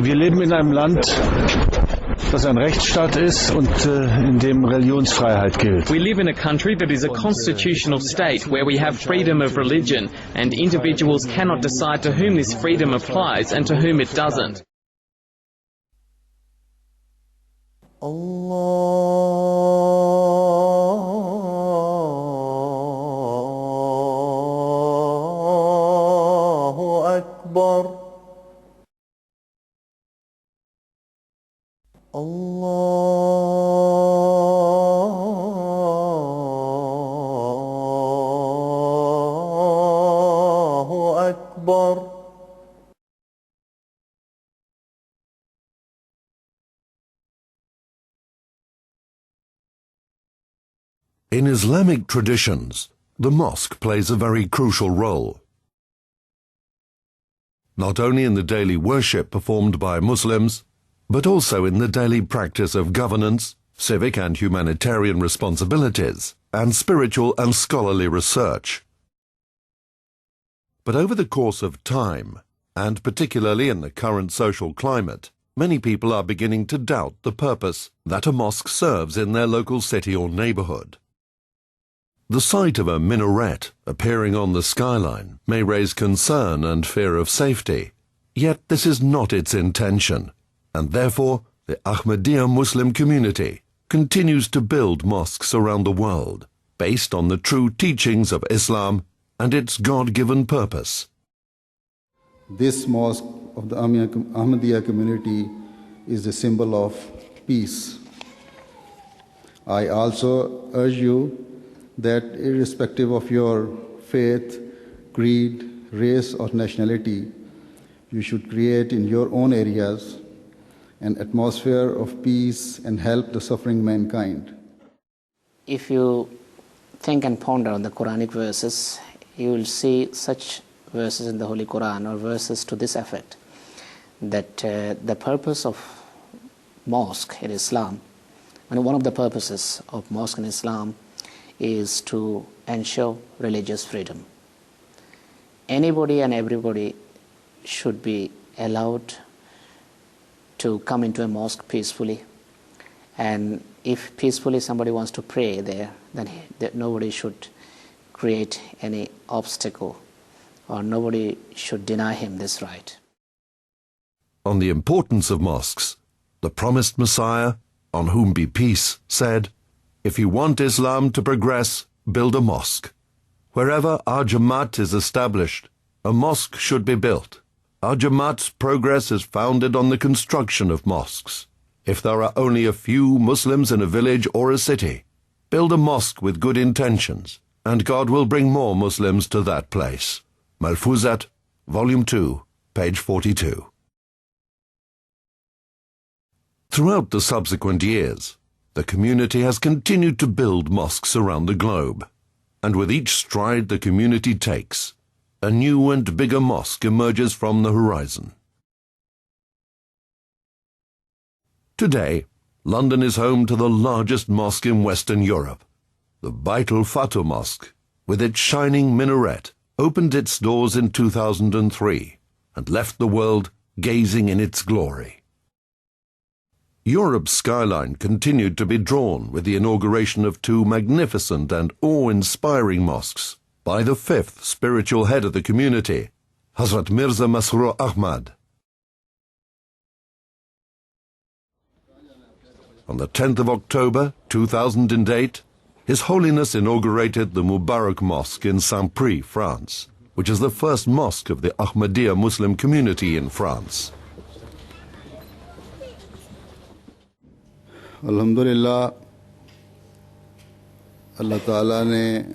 Wir leben in einem Land, das ein Rechtsstaat ist und in dem Religionsfreiheit gilt. We live in a country that is a constitutional state where we have freedom of religion and individuals cannot decide to whom this freedom applies and to whom it doesn't. Allahu Akbar. Allahu Akbar. In Islamic traditions, the mosque plays a very crucial role. Not only in the daily worship performed by Muslims, but also in the daily practice of governance, civic and humanitarian responsibilities, and spiritual and scholarly research. But over the course of time, and particularly in the current social climate, many people are beginning to doubt the purpose that a mosque serves in their local city or neighborhood. The sight of a minaret appearing on the skyline may raise concern and fear of safety, yet this is not its intention, and therefore the Ahmadiyya Muslim Community continues to build mosques around the world, based on the true teachings of Islam and its God-given purpose. This mosque of the Ahmadiyya community is a symbol of peace. I also urge you that irrespective of your faith, creed, race or nationality, you should create in your own areas an atmosphere of peace and help the suffering mankind. If you think and ponder on the Quranic verses, you will see such verses in the Holy Quran or verses to this effect, that the purpose of mosque in Islam, and one of the purposes of mosque in Islam is to ensure religious freedom. Anybody and everybody should be allowed to come into a mosque peacefully, and if peacefully somebody wants to pray there, then nobody should create any obstacle or nobody should deny him this right. On the importance of mosques, the promised Messiah, on whom be peace, said, "If you want Islam to progress, build a mosque. Wherever our Jamaat is established, a mosque should be built. Our Jamaat's progress is founded on the construction of mosques. If there are only a few Muslims in a village or a city, build a mosque with good intentions, and God will bring more Muslims to that place." Malfuzat, Volume 2, page 42. Throughout the subsequent years, the community has continued to build mosques around the globe, and with each stride the community takes, a new and bigger mosque emerges from the horizon. Today, London is home to the largest mosque in Western Europe. The Bait al-Fatah Mosque, with its shining minaret, opened its doors in 2003 and left the world gazing in its glory. Europe's skyline continued to be drawn with the inauguration of two magnificent and awe-inspiring mosques by the fifth spiritual head of the community, Hazrat Mirza Masroor Ahmad. On the 10th of October 2008, His Holiness inaugurated the Mubarak Mosque in Saint-Prix, France, which is the first mosque of the Ahmadiyya Muslim Community in France. Alhamdulillah, Allah Ta'ala ne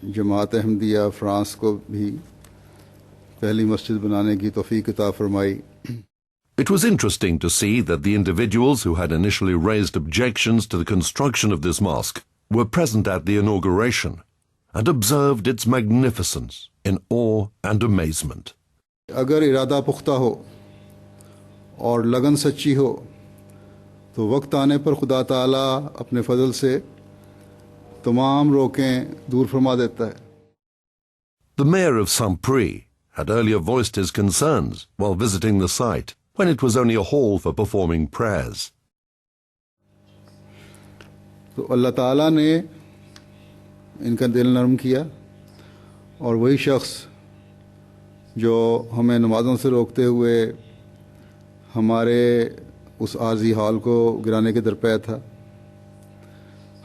Jamaat Ahmadiyya France ko bhi pehli masjid banane ki tawfiq ata farmai. It was interesting to see that the individuals who had initially raised objections to the construction of this mosque were present at the inauguration and observed its magnificence in awe and amazement. Agar irada pukhta ho aur lagan sachi ho, तो वक्त आने पर खुदा ताला अपने फजल से तमाम रोकें दूर फरमा देता है. The mayor of Saint-Prix had earlier voiced his concerns while visiting the site, when it was only a hall for performing prayers. तो अल्लाह ताला ने इनका दिल नरम किया और वही शख्स जो हमें नमाज़ों से रोकते हुए हमारे उस आर्जी हॉल को गिराने के दरपे था,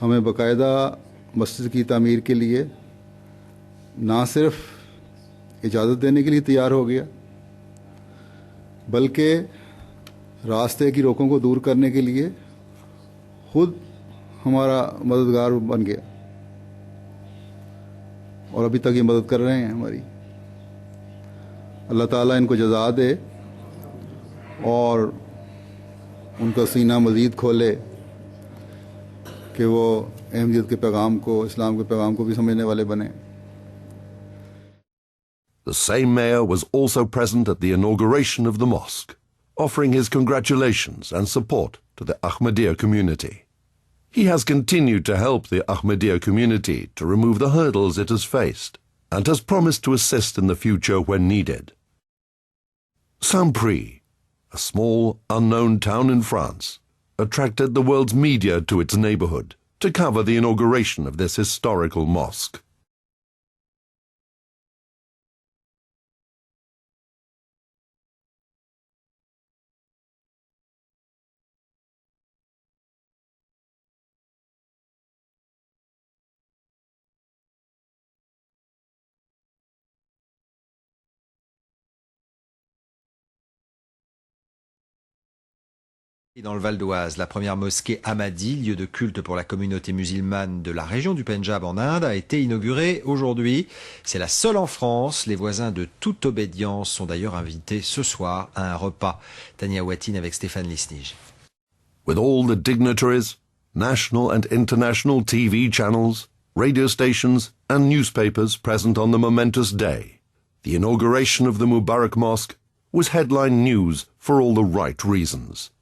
हमें बाकायदा मस्जिद की तामीर के लिए ना सिर्फ इजाज़त देने के लिए तैयार हो गया, बल्कि रास्ते की रोकों को दूर करने के लिए खुद हमारा मददगार बन गया और अभी तक ये मदद कर रहे हैं हमारी। अल्लाह ताला इनको जज़ा दे और उनका सीना मज़ीद खोले कि वो अहमदियत के पैगाम को, इस्लाम के पैगाम को भी समझने वाले बने। The same mayor was also present at the inauguration of the mosque, offering his congratulations and support to the Ahmadiyya community. He has continued to help the Ahmadiyya community to remove the hurdles it has faced and has promised to assist in the future when needed. Saint-Prix, a small, unknown town in France, attracted the world's media to its neighborhood to cover the inauguration of this historical mosque. Dans le Val d'Oise, la première mosquée Ahmadi, lieu de culte pour la communauté musulmane de la région du Pendjab en Inde, a été inaugurée aujourd'hui. C'est la seule en France. Les voisins de toute obédience sont d'ailleurs invités ce soir à un repas. Tania Watine avec Stéphane Lisnige. With all the dignitaries, national and international TV channels, radio stations and newspapers present on the momentous day, the inauguration of the Mubarak Mosque was headline news for all the right reasons.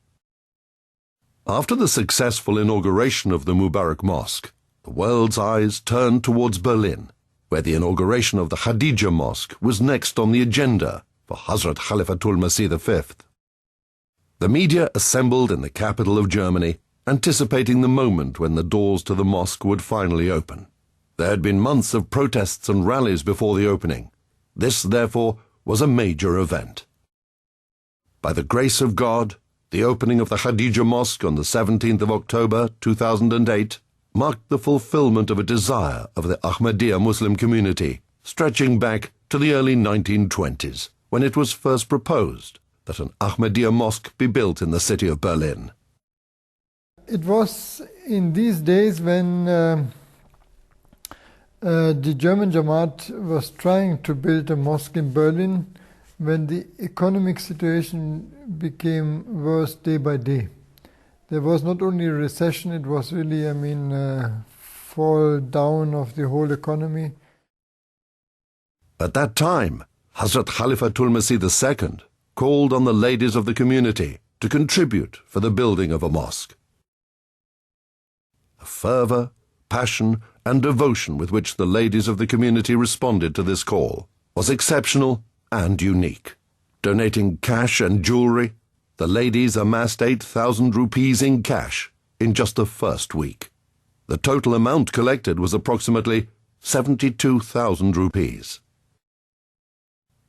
After the successful inauguration of the Mubarak Mosque, the world's eyes turned towards Berlin, where the inauguration of the Khadija Mosque was next on the agenda for Hazrat Khalifatul Masih V. The media assembled in the capital of Germany, anticipating the moment when the doors to the mosque would finally open. There had been months of protests and rallies before the opening. This, therefore, was a major event. By the grace of God, the opening of the Khadija Mosque on the 17th of October 2008 marked the fulfillment of a desire of the Ahmadiyya Muslim Community, stretching back to the early 1920s, when it was first proposed that an Ahmadiyya Mosque be built in the city of Berlin. It was in these days when the German Jamaat was trying to build a mosque in Berlin, when the economic situation became worse day by day. There was not only a recession, it was really, fall down of the whole economy. At that time, Hazrat Khalifatul Masih II called on the ladies of the community to contribute for the building of a mosque. The fervor, passion, and devotion with which the ladies of the community responded to this call was exceptional and unique. Donating cash and jewelry, the ladies amassed 8,000 rupees in cash in just the first week. The total amount collected was approximately 72,000 rupees.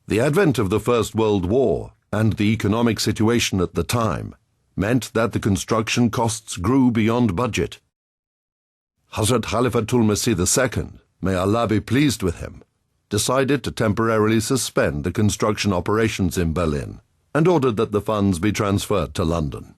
The advent of the First World War and the economic situation at the time meant that the construction costs grew beyond budget. Hazrat Khalifatul Masih II, may Allah be pleased with him, decided to temporarily suspend the construction operations in Berlin and ordered that the funds be transferred to London.